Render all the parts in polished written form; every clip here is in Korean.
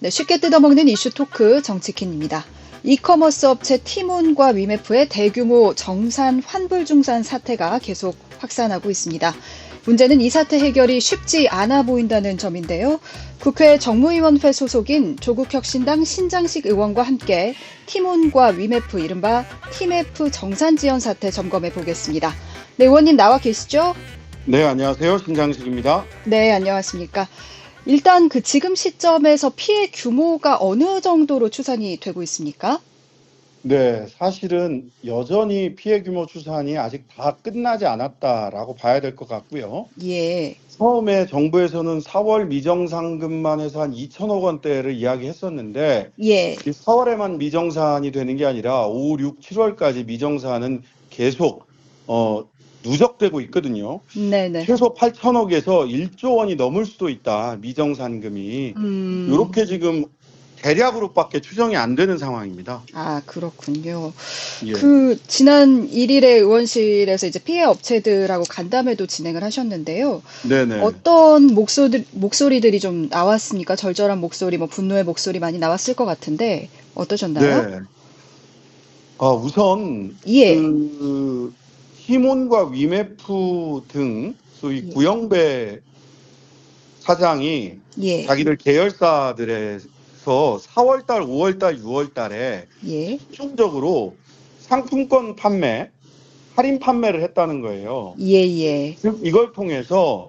네, 쉽게 뜯어먹는 이슈 토크 정치킨입니다. 이커머스 업체 티몬과 위메프의 대규모 정산 환불 중산 사태가 계속 확산하고 있습니다. 문제는 이 사태 해결이 쉽지 않아 보인다는 점인데요. 국회 정무위원회 소속인 조국혁신당 신장식 의원과 함께 티몬과 위메프, 이른바 티메프 정산 지연 사태 점검해 보겠습니다. 네, 의원님 나와 계시죠? 네, 안녕하세요. 신장식입니다. 네, 안녕하십니까. 일단 지금 시점에서 피해 규모가 어느 정도로 추산이 되고 있습니까? 네, 사실은 여전히 피해 규모 추산이 아직 다 끝나지 않았다라고 봐야 될 것 같고요. 예, 처음에 정부에서는 4월 미정상금만 해서 한 2천억 원대를 이야기했었는데 예, 이 4월에만 미정산이 되는 게 아니라 5, 6, 7월까지 미정산은 계속 누적되고 있거든요. 네네. 최소 8천억에서 1조 원이 넘을 수도 있다. 미정산금이. 이렇게 지금 대략으로밖에 추정이 안 되는 상황입니다. 아, 그렇군요. 예. 지난 1일에 의원실에서 이제 피해 업체들하고 간담회도 진행을 하셨는데요. 네네. 어떤 목소리들이 좀 나왔습니까? 절절한 목소리, 분노의 목소리 많이 나왔을 것 같은데, 어떠셨나요? 네. 우선 예, 티몬과 위메프 등 소위 예, 구영배 사장이 예, 자기들 계열사들에서 4월달, 5월달, 6월달에 예, 집중적으로 상품권 판매, 할인 판매를 했다는 거예요. 예, 예, 즉 이걸 통해서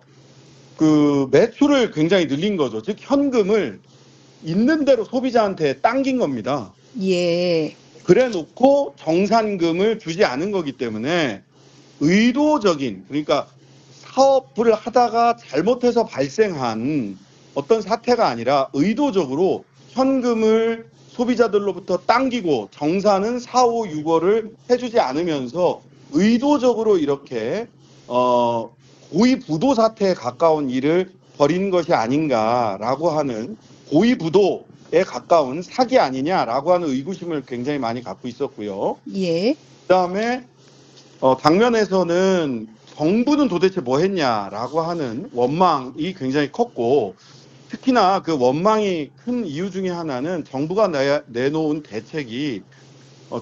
그 매출을 굉장히 늘린 거죠. 즉 현금을 있는 대로 소비자한테 당긴 겁니다. 예, 그래 놓고 정산금을 주지 않은 거기 때문에 의도적인, 그러니까 사업을 하다가 잘못해서 발생한 어떤 사태가 아니라 의도적으로 현금을 소비자들로부터 당기고 정산은 4, 5, 6월을 해주지 않으면서 의도적으로 이렇게 고의부도 사태에 가까운 일을 벌인 것이 아닌가라고 하는, 고의부도에 가까운 사기 아니냐라고 하는 의구심을 굉장히 많이 갖고 있었고요. 예, 그다음에 당면에서는 정부는 도대체 뭐 했냐라고 하는 원망이 굉장히 컸고, 특히나 그 원망이 큰 이유 중에 하나는 정부가 내놓은 대책이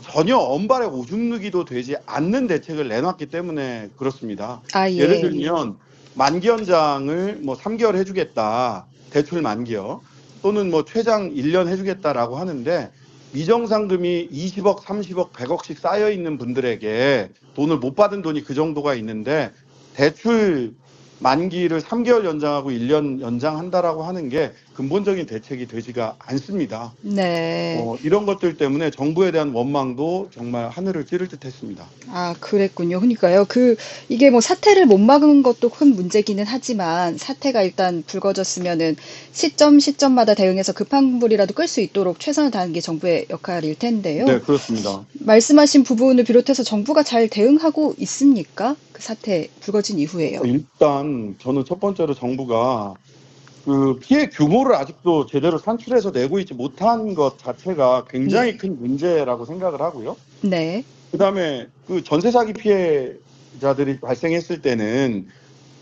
전혀 언발의 오줌 누기도 되지 않는 대책을 내놨기 때문에 그렇습니다. 아, 예를 예, 들면 만기 연장을 뭐 3개월 해주겠다, 대출 만기요, 또는 뭐 최장 1년 해주겠다라고 하는데 미정상금이 20억, 30억, 100억씩 쌓여 있는 분들에게 돈을 못 받은 돈이 그 정도가 있는데 대출 만기를 3개월 연장하고 1년 연장한다라고 하는 게 근본적인 대책이 되지가 않습니다. 네. 이런 것들 때문에 정부에 대한 원망도 정말 하늘을 찌를 듯 했습니다. 아, 그랬군요. 그러니까요. 이게 사태를 못 막은 것도 큰 문제기는 하지만 사태가 일단 불거졌으면은 시점마다 대응해서 급한 불이라도 끌 수 있도록 최선을 다하는 게 정부의 역할일 텐데요. 네, 그렇습니다. 말씀하신 부분을 비롯해서 정부가 잘 대응하고 있습니까? 그 사태 불거진 이후에요. 일단 저는 첫 번째로 정부가 그 피해 규모를 아직도 제대로 산출해서 내고 있지 못한 것 자체가 굉장히 예. 큰 문제라고 생각을 하고요. 네. 그다음에 그 전세 사기 피해자들이 발생했을 때는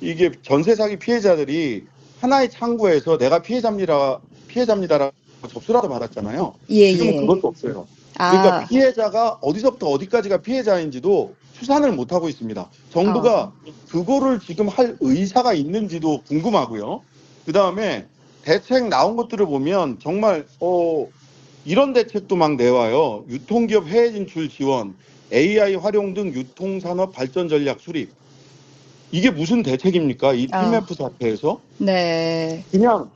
이게 전세 사기 피해자들이 하나의 창구에서 내가 피해자입니다라고 접수라도 받았잖아요. 예, 지금은 예. 그것도 없어요. 그러니까 아, 피해자가 어디서부터 어디까지가 피해자인지도 추산을 못 하고 있습니다. 정부가 그거를 지금 할 의사가 있는지도 궁금하고요. 그다음에 대책 나온 것들을 보면 정말 이런 대책도 막 내와요. 유통기업 해외 진출 지원, AI 활용 등 유통산업 발전 전략 수립. 이게 무슨 대책입니까? 이 아, TMF 사태에서 네. 그냥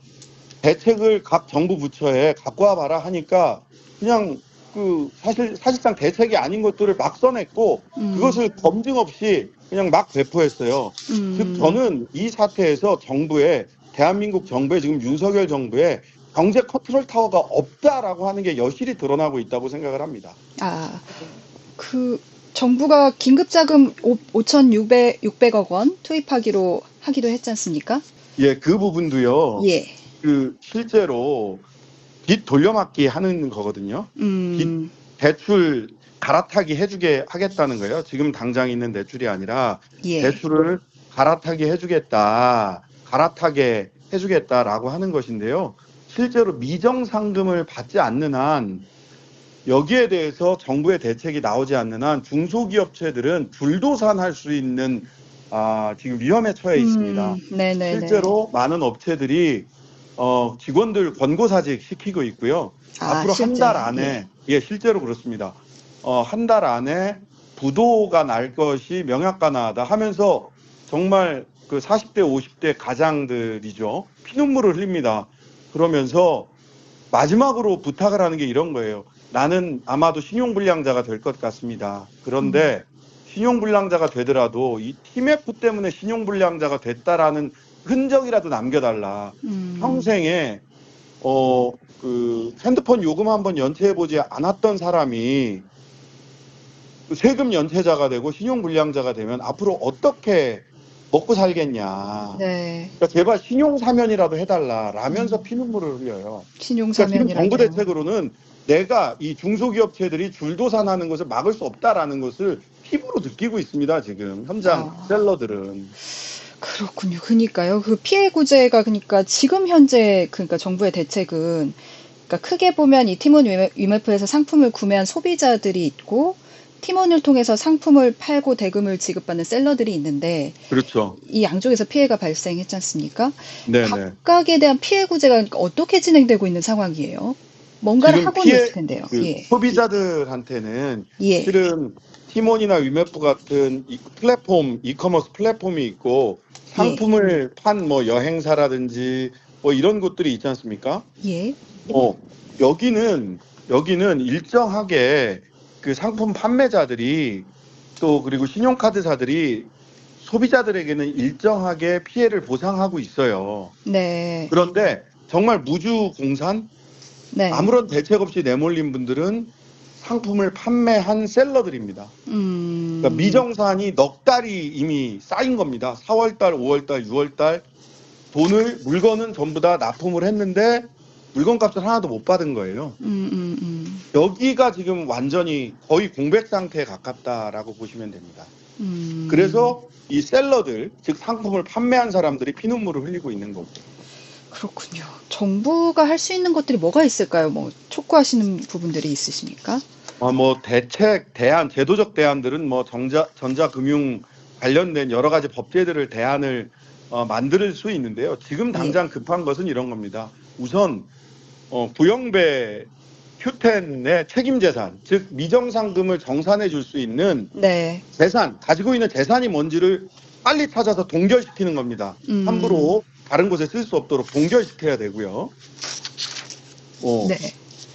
대책을 각 정부 부처에 갖고 와봐라 하니까 그냥 사실상 대책이 아닌 것들을 막 써냈고 그것을 검증 없이 그냥 막 배포했어요. 즉 저는 이 사태에서 대한민국 정부의, 지금 윤석열 정부의 경제 컨트롤 타워가 없다라고 하는 게 여실히 드러나고 있다고 생각을 합니다. 아, 정부가 긴급자금 5,600억 원 하기도 했지 않습니까? 예, 그 부분도요. 예. 실제로 빚 돌려막기 하는 거거든요. 빚 음, 대출 갈아타기 해주게 하겠다는 거예요. 지금 당장 있는 대출이 아니라 예. 대출을 갈아타게 해주겠다라고 하는 것인데요. 실제로 미정상금을 받지 않는 한 여기에 대해서 정부의 대책이 나오지 않는 한 중소기업체들은 불도산할 수 있는 지금 위험에 처해 있습니다. 네네네. 실제로 많은 업체들이 직원들 권고사직 시키고 있고요. 앞으로 한 달 안에 실제로 그렇습니다. 한 달 안에 부도가 날 것이 명약관하다 하면서 정말 그 40대, 50대 가장들이죠. 피눈물을 흘립니다. 그러면서 마지막으로 부탁을 하는 게 이런 거예요. 나는 아마도 신용불량자가 될 것 같습니다. 그런데 신용불량자가 되더라도 이 TMF 때문에 신용불량자가 됐다라는 흔적이라도 남겨달라. 평생에 그 핸드폰 요금 한번 연체해보지 않았던 사람이 세금 연체자가 되고 신용불량자가 되면 앞으로 어떻게 먹고 살겠냐. 네. 그러니까 제발 신용사면이라도 해달라라면서 피눈물을 흘려요. 신용사면이라도. 그러니까 지금 정부 대책으로는 내가 이 중소기업체들이 줄도산하는 것을 막을 수 없다라는 것을 피부로 느끼고 있습니다. 지금 현장 셀러들은. 그렇군요. 그러니까요. 그 피해 구제가 그러니까 지금 현재 그러니까 정부의 대책은 그러니까 크게 보면 이 티몬 위메프에서 상품을 구매한 소비자들이 있고 팀원을 통해서 상품을 팔고 대금을 지급받는 셀러들이 있는데 그렇죠. 이 양쪽에서 피해가 발생했지 않습니까? 네네. 각각에 대한 피해 구제가 그러니까 어떻게 진행되고 있는 상황이에요? 뭔가를 하고는 있을 텐데요. 소비자들한테는 실은 티몬이나 위메프 같은 이 플랫폼, 이커머스 플랫폼이 있고 상품을 판 뭐 여행사라든지 뭐 이런 곳들이 있지 않습니까? 여기는 일정하게 그 상품 판매자들이 또 그리고 신용카드사들이 소비자들에게는 일정하게 피해를 보상하고 있어요. 네. 그런데 정말 무주공산, 아무런 대책 없이 내몰린 분들은 상품을 판매한 셀러들입니다. 그러니까 미정산이 넉 달이 이미 쌓인 겁니다. 4월달, 5월달, 6월달 물건은 전부 다 납품을 했는데 물건값을 하나도 못 받은 거예요. 여기가 지금 완전히 거의 공백 상태에 가깝다라고 보시면 됩니다. 그래서 이 셀러들, 즉 상품을 판매한 사람들이 피눈물을 흘리고 있는 거고. 그렇군요. 정부가 할 수 있는 것들이 뭐가 있을까요? 뭐 촉구하시는 부분들이 있으십니까? 뭐 대책, 대안, 제도적 대안들은 뭐 전자금융 관련된 여러 가지 법제들을 대안을 만들 수 있는데요. 지금 당장 급한 것은 이런 겁니다. 우선 부영배 Q10의 책임재산, 즉 미정상금을 정산해 줄 수 있는 재산, 가지고 있는 재산이 뭔지를 빨리 찾아서 동결시키는 겁니다. 함부로 다른 곳에 쓸 수 없도록 동결시켜야 되고요.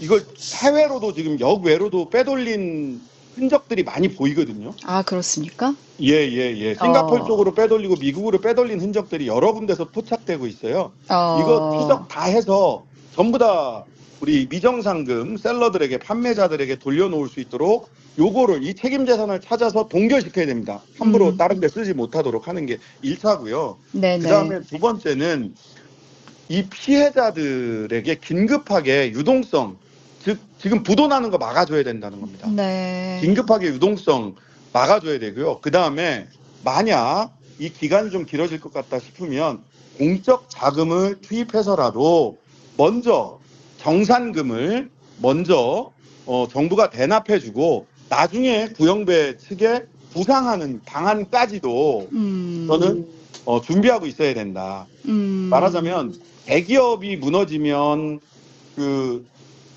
이걸 해외로도 지금 역외로도 빼돌린 흔적들이 많이 보이거든요. 아, 그렇습니까? 예. 싱가포르 쪽으로 빼돌리고 미국으로 빼돌린 흔적들이 여러 군데서 포착되고 있어요. 이거 추적 다 해서 전부 다 우리 미정상금 셀러들에게, 판매자들에게 돌려놓을 수 있도록 요거를 이 책임재산을 찾아서 동결시켜야 됩니다. 함부로 다른 데 쓰지 못하도록 하는 게 1차고요. 그다음에 두 번째는 이 피해자들에게 긴급하게 유동성, 즉 지금 부도 나는 거 막아줘야 된다는 겁니다. 긴급하게 유동성 막아줘야 되고요. 그다음에 만약 이 기간이 좀 길어질 것 같다 싶으면 공적 자금을 투입해서라도 먼저 정산금을 먼저 정부가 대납해주고 나중에 부영배 측에 부상하는 방안까지도 저는 준비하고 있어야 된다. 말하자면 대기업이 무너지면 그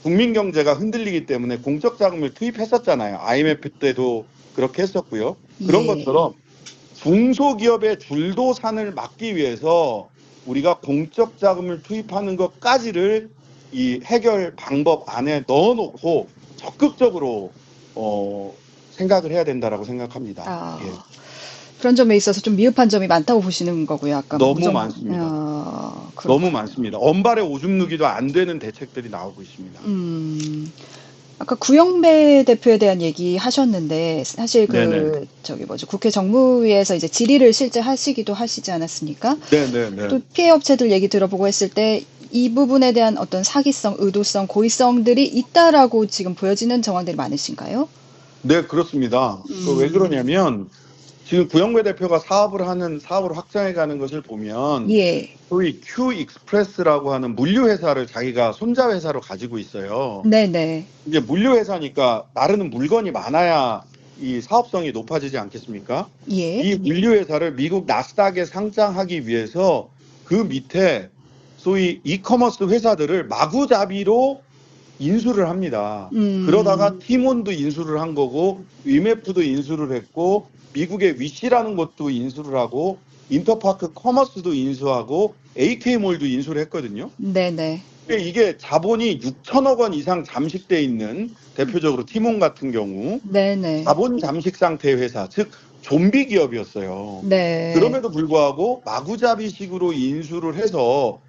국민 경제가 흔들리기 때문에 공적 자금을 투입했었잖아요. IMF 때도 그렇게 했었고요. 그런 것처럼 중소기업의 줄도산을 막기 위해서 우리가 공적 자금을 투입하는 것까지를 이 해결 방법 안에 넣어놓고 적극적으로 생각을 해야 된다라고 생각합니다. 그런 점에 있어서 좀 미흡한 점이 많다고 보시는 거고요. 아까 너무 많습니다. 너무 많습니다. 언발에 오줌 누기도 안 되는 대책들이 나오고 있습니다. 아까 구영배 대표에 대한 얘기 하셨는데 사실 국회 정무위에서 이제 질의를 실제 하시기도 하시지 않았습니까? 또 피해 업체들 얘기 들어보고 했을 때 이 부분에 대한 어떤 사기성, 의도성, 고의성들이 있다라고 지금 보여지는 정황들이 많으신가요? 네, 그렇습니다. 왜 그러냐면 지금 구영배 대표가 사업을 확장해가는 것을 보면 예. 소위 Q 익스프레스라고 하는 물류 회사를 자기가 손자 회사로 가지고 있어요. 네네. 이제 물류 회사니까 나르는 물건이 많아야 이 사업성이 높아지지 않겠습니까? 예. 이 물류 회사를 미국 나스닥에 상장하기 위해서 그 밑에 소위 이커머스 회사들을 마구잡이로 인수를 합니다. 그러다가 티몬도 인수를 한 거고 위메프도 인수를 했고 미국의 위시라는 것도 인수를 하고 인터파크 커머스도 인수하고 AK몰도 인수를 했거든요. 네네. 이게 자본이 6천억 원 이상 잠식돼 있는 대표적으로 티몬 같은 경우 네네. 자본 잠식 상태의 회사, 즉 좀비 기업이었어요. 네. 그럼에도 불구하고 마구잡이식으로 인수를 해서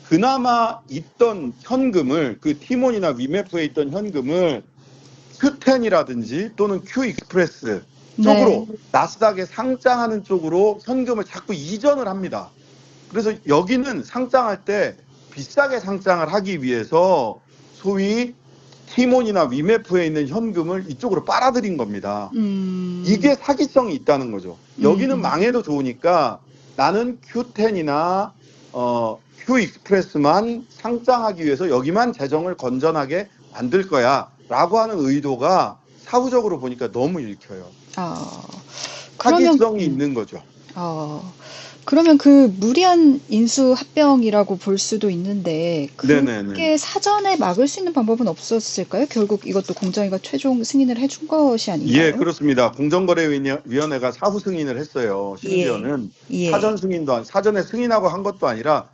그나마 있던 현금을 그 티몬이나 위메프에 있던 현금을 Q10이라든지 또는 Q 익스프레스 쪽으로 나스닥에 상장하는 쪽으로 현금을 자꾸 이전을 합니다. 그래서 여기는 상장할 때 비싸게 상장을 하기 위해서 소위 티몬이나 위메프에 있는 현금을 이쪽으로 빨아들인 겁니다. 이게 사기성이 있다는 거죠. 여기는 망해도 좋으니까 나는 Q10이나 Q 익스프레스만 상장하기 위해서 여기만 재정을 건전하게 만들 거야 라고 하는 의도가 사후적으로 보니까 너무 읽혀요. 그러면 사기성이 있는 거죠. 그러면 그 무리한 인수 합병이라고 볼 수도 있는데 네네네. 그게 사전에 막을 수 있는 방법은 없었을까요? 결국 이것도 공정위가 최종 승인을 해준 것이 아닌가요? 예, 그렇습니다. 공정거래위원회가 사후 승인을 했어요. 심지어는 예. 사전 승인도 사전에 승인하고 한 것도 아니라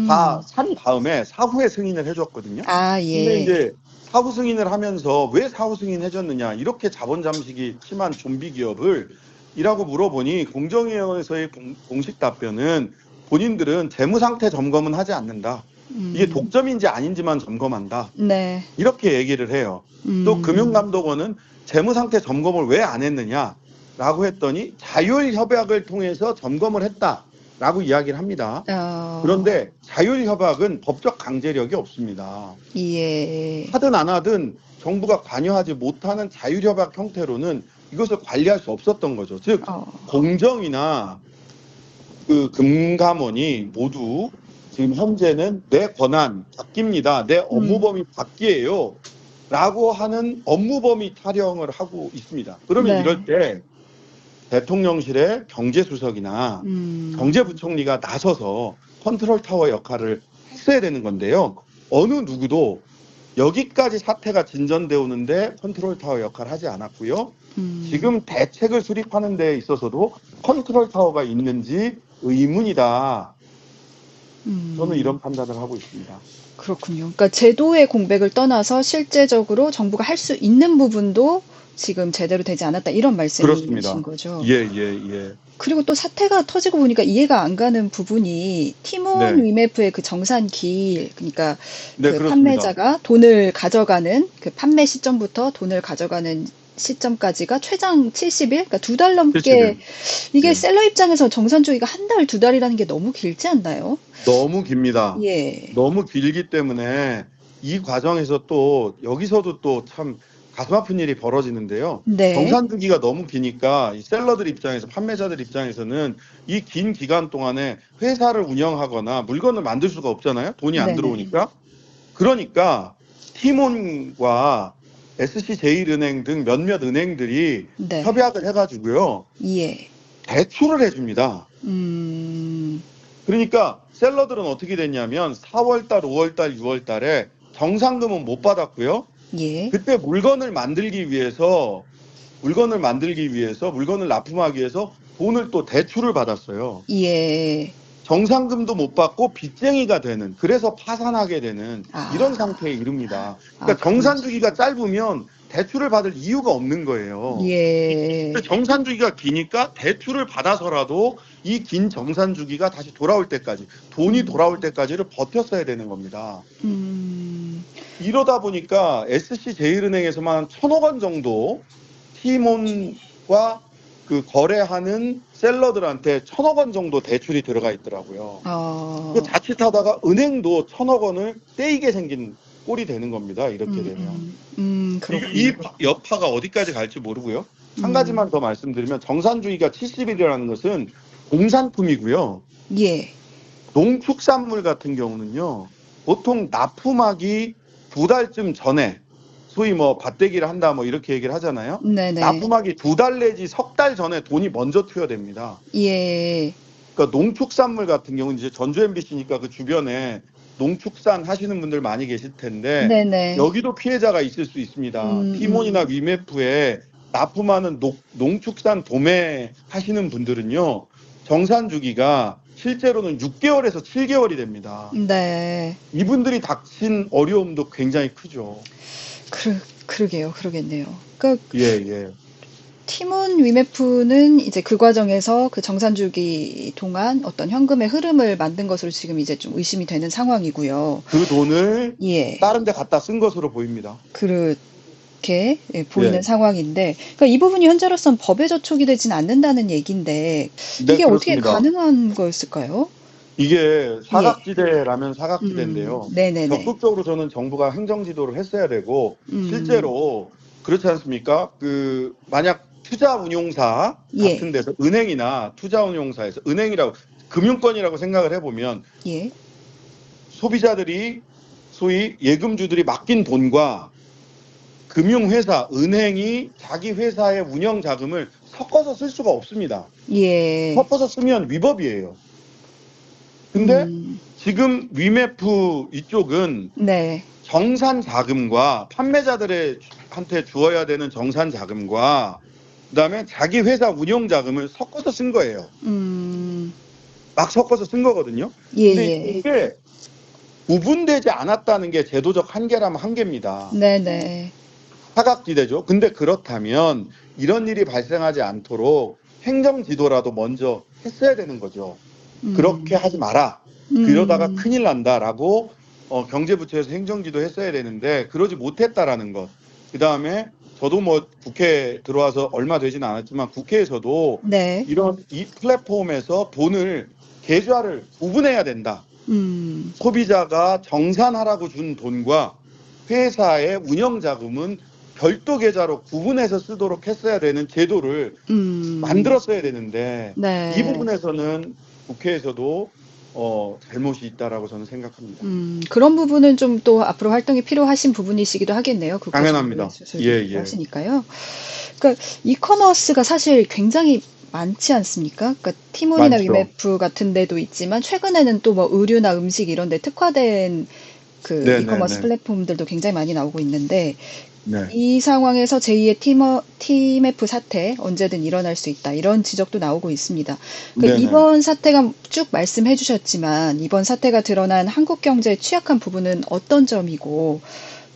다 산 다음에 사후에 승인을 해줬거든요. 근데 이제 사후 승인을 하면서 왜 사후 승인해줬느냐 이렇게 자본 잠식이 심한 좀비 기업을 이라고 물어보니 공정위원회에서의 공식 답변은 본인들은 재무 상태 점검은 하지 않는다. 이게 독점인지 아닌지만 점검한다. 네. 이렇게 얘기를 해요. 또 금융감독원은 재무 상태 점검을 왜 안 했느냐라고 했더니 자율협약을 통해서 점검을 했다라고 이야기를 합니다. 그런데 자율협약은 법적 강제력이 없습니다. 예. 하든 안 하든 정부가 관여하지 못하는 자율협약 형태로는 이것을 관리할 수 없었던 거죠. 즉 공정이나 그 금감원이 모두 지금 현재는 내 권한 바뀝니다. 내 업무 범위 바뀌에요. 라고 하는 업무 범위 타령을 하고 있습니다. 그러면 이럴 때 대통령실의 경제수석이나 경제부총리가 나서서 컨트롤 타워 역할을 했어야 되는 건데요. 어느 누구도 여기까지 사태가 진전되어 오는데 컨트롤 타워 역할을 하지 않았고요. 지금 대책을 수립하는 데 있어서도 컨트롤 타워가 있는지 의문이다. 저는 이런 판단을 하고 있습니다. 그렇군요. 그러니까 제도의 공백을 떠나서 실제적으로 정부가 할 수 있는 부분도 지금 제대로 되지 않았다 이런 말씀이신 그렇습니다. 거죠. 예. 그리고 또 사태가 터지고 보니까 이해가 안 가는 부분이 티몬 위메프의 그 정산기일, 그러니까 그 판매자가 돈을 가져가는 그 판매 시점부터 돈을 가져가는 시점까지가 최장 70일, 그러니까 2달 넘게 70일. 이게 셀러 입장에서 정산 주기가 한 달, 2달이라는 게 너무 길지 않나요? 너무 깁니다. 예. 너무 길기 때문에 이 과정에서 또 여기서도 또 참 가슴 아픈 일이 벌어지는데요. 정산 주기가 너무 기니까 이 셀러들 입장에서 판매자들 입장에서는 이 긴 기간 동안에 회사를 운영하거나 물건을 만들 수가 없잖아요. 돈이 안 들어오니까. 그러니까 티몬과 SC제일은행 등 몇몇 은행들이 협약을 해가지고요. 대출을 해줍니다. 그러니까 셀러들은 어떻게 됐냐면 4월달, 5월달, 6월달에 정산금은 못 받았고요. 그때 물건을 납품하기 위해서 돈을 또 대출을 받았어요. 정상금도 못 받고 빚쟁이가 되는, 그래서 파산하게 되는 이런 상태에 이릅니다. 그러니까 정산 주기가 짧으면 대출을 받을 이유가 없는 거예요. 정산 주기가 기니까 대출을 받아서라도 이 긴 정산 주기가 다시 돌아올 때까지, 돈이 돌아올 때까지를 버텼어야 되는 겁니다. 이러다 보니까 SC제일은행에서만 1,000억 원 정도 티몬과 그 거래하는 셀러들한테 1,000억 원 정도 대출이 들어가 있더라고요. 그 자칫하다가 은행도 1,000억 원을 떼이게 생긴 꼴이 되는 겁니다. 이렇게 되면. 이 여파가 어디까지 갈지 모르고요. 한 가지만 더 말씀드리면 정산주기가 70일이라는 것은 공산품이고요. 예. 농축산물 같은 경우는요. 보통 납품하기 2달쯤 전에 소위 뭐 밭대기를 한다 뭐 이렇게 얘기를 하잖아요. 네네. 납품하기 2달 내지 석 달 전에 돈이 먼저 투여됩니다. 예. 그러니까 농축산물 같은 경우는 이제 전주 MBC니까 그 주변에 농축산 하시는 분들 많이 계실 텐데 네네. 여기도 피해자가 있을 수 있습니다. 티몬이나 위메프에 납품하는 농축산 도매 하시는 분들은요. 정산 주기가 실제로는 6개월에서 7개월이 됩니다. 네. 이분들이 닥친 어려움도 굉장히 크죠. 그러게요. 그러겠네요. 그러니까 예, 예. 티몬 위메프는 이제 그 과정에서 그 정산주기 동안 어떤 현금의 흐름을 만든 것으로 지금 이제 좀 의심이 되는 상황이고요. 그 돈을 예. 다른 데 갖다 쓴 것으로 보입니다. 그렇게 보이는 예. 상황인데, 그러니까 이 부분이 현재로선 법에 저촉이 되진 않는다는 얘기인데, 네, 이게 어떻게 그렇습니다. 가능한 거였을까요? 이게 사각지대라면 사각지대인데요. 네네네. 적극적으로 저는 정부가 행정지도를 했어야 되고 실제로 그렇지 않습니까? 그 만약 투자운용사 예. 같은 데서 은행이나 투자운용사에서 은행이라고 금융권이라고 생각을 해보면 예. 소비자들이 소위 예금주들이 맡긴 돈과 금융회사, 은행이 자기 회사의 운영 자금을 섞어서 쓸 수가 없습니다. 예. 섞어서 쓰면 위법이에요. 근데 지금 위메프 이쪽은 네. 정산 자금과 판매자들한테 주어야 되는 정산 자금과 그다음에 자기 회사 운영 자금을 섞어서 쓴 거예요. 막 섞어서 쓴 거거든요. 예, 근데 예. 이게 구분되지 않았다는 게 제도적 한계라면 한계입니다. 네네. 사각지대죠. 근데 그렇다면 이런 일이 발생하지 않도록 행정지도라도 먼저 했어야 되는 거죠. 그렇게 하지 마라. 그러다가 큰일 난다라고 경제부처에서 행정지도 했어야 되는데 그러지 못했다라는 것. 그다음에 저도 뭐 국회 들어와서 얼마 되진 않았지만 국회에서도 네. 이런 이 플랫폼에서 돈을 계좌를 구분해야 된다. 소비자가 정산하라고 준 돈과 회사의 운영 자금은 별도 계좌로 구분해서 쓰도록 했어야 되는 제도를 만들었어야 되는데 네. 이 부분에서는 국회에서도 잘못이 있다라고 저는 생각합니다. 그런 부분은 좀 또 앞으로 활동이 필요하신 부분이시기도 하겠네요. 당연합니다. 예, 예. 하시니까요. 그러니까 이커머스가 사실 굉장히 많지 않습니까? 그러니까 티몬이나 많죠. 위메프 같은 데도 있지만 최근에는 또 뭐 의류나 음식 이런 데 특화된 그 네, 이커머스 네, 네. 플랫폼들도 굉장히 많이 나오고 있는데 네. 이 상황에서 제2의 TMF 사태 언제든 일어날 수 있다. 이런 지적도 나오고 있습니다. 그러니까 네네. 이번 사태가 쭉 말씀해 주셨지만 이번 사태가 드러난 한국 경제의 취약한 부분은 어떤 점이고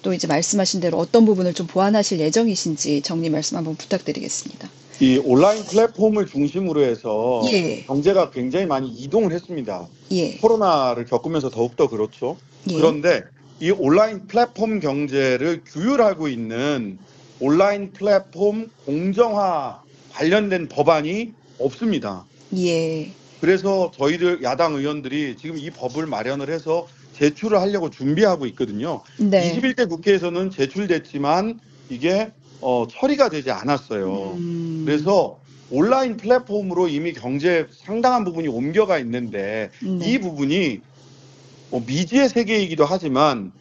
또 이제 말씀하신 대로 어떤 부분을 좀 보완하실 예정이신지 정리 말씀 한번 부탁드리겠습니다. 이 온라인 플랫폼을 중심으로 해서 예. 경제가 굉장히 많이 이동을 했습니다. 예. 코로나를 겪으면서 더욱더 그렇죠. 예. 그런데 이 온라인 플랫폼 경제를 규율하고 있는 온라인 플랫폼 공정화 관련된 법안이 없습니다. 예. 그래서 저희들 야당 의원들이 지금 이 법을 마련을 해서 제출을 하려고 준비하고 있거든요. 네. 21대 국회에서는 제출됐지만 이게 처리가 되지 않았어요. 그래서 온라인 플랫폼으로 이미 경제 상당한 부분이 옮겨가 있는데 네. 이 부분이 미지의 세계이기도 하지만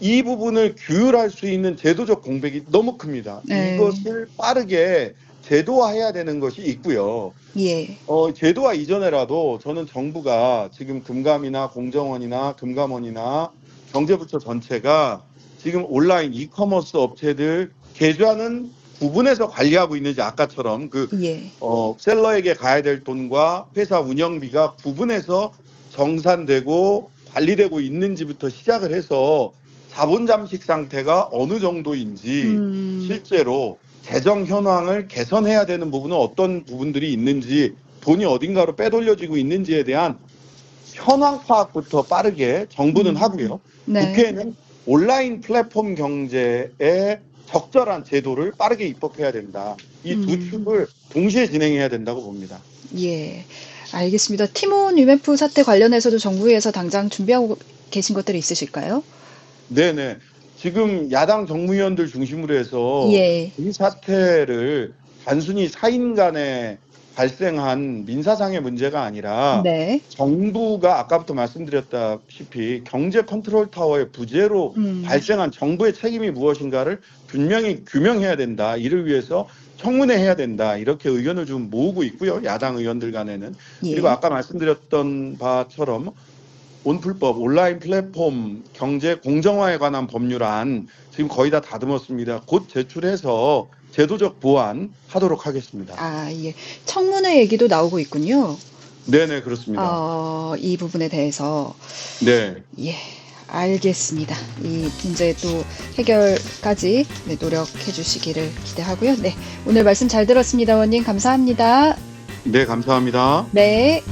이 부분을 규율할 수 있는 제도적 공백이 너무 큽니다. 네. 이것을 빠르게 제도화해야 되는 것이 있고요. 예. 제도화 이전에라도 저는 정부가 지금 금감이나 공정원이나 금감원이나 경제부처 전체가 지금 온라인 이커머스 업체들 계좌는 구분해서 관리하고 있는지 아까처럼 예. 셀러에게 가야 될 돈과 회사 운영비가 구분해서 정산되고 관리되고 있는지부터 시작을 해서 자본 잠식 상태가 어느 정도인지 실제로 재정 현황을 개선해야 되는 부분은 어떤 부분들이 있는지 돈이 어딘가로 빼돌려지고 있는지에 대한 현황 파악부터 빠르게 정부는 하고요. 네. 국회에는 온라인 플랫폼 경제에 적절한 제도를 빠르게 입법해야 된다. 이 두 축을 동시에 진행해야 된다고 봅니다. 예. 알겠습니다. 티몬 위메프 사태 관련해서도 정부에서 당장 준비하고 계신 것들이 있으실까요? 네네. 지금 야당 정무위원들 중심으로 해서 예. 이 사태를 단순히 사인 간에 발생한 민사상의 문제가 아니라 네. 정부가 아까부터 말씀드렸다시피 경제 컨트롤 타워의 부재로 발생한 정부의 책임이 무엇인가를 분명히 규명해야 된다. 이를 위해서 청문회 해야 된다. 이렇게 의견을 좀 모으고 있고요. 야당 의원들 간에는. 예. 그리고 아까 말씀드렸던 바처럼 온풀법, 온라인 플랫폼 경제 공정화에 관한 법률안 지금 거의 다 다듬었습니다. 곧 제출해서 제도적 보완 하도록 하겠습니다. 아, 예. 청문회 얘기도 나오고 있군요. 네네, 그렇습니다. 이 부분에 대해서. 네. 예, 알겠습니다. 이 문제 또 해결까지 네, 노력해 주시기를 기대하고요. 네, 오늘 말씀 잘 들었습니다. 원님 감사합니다. 네, 감사합니다. 네.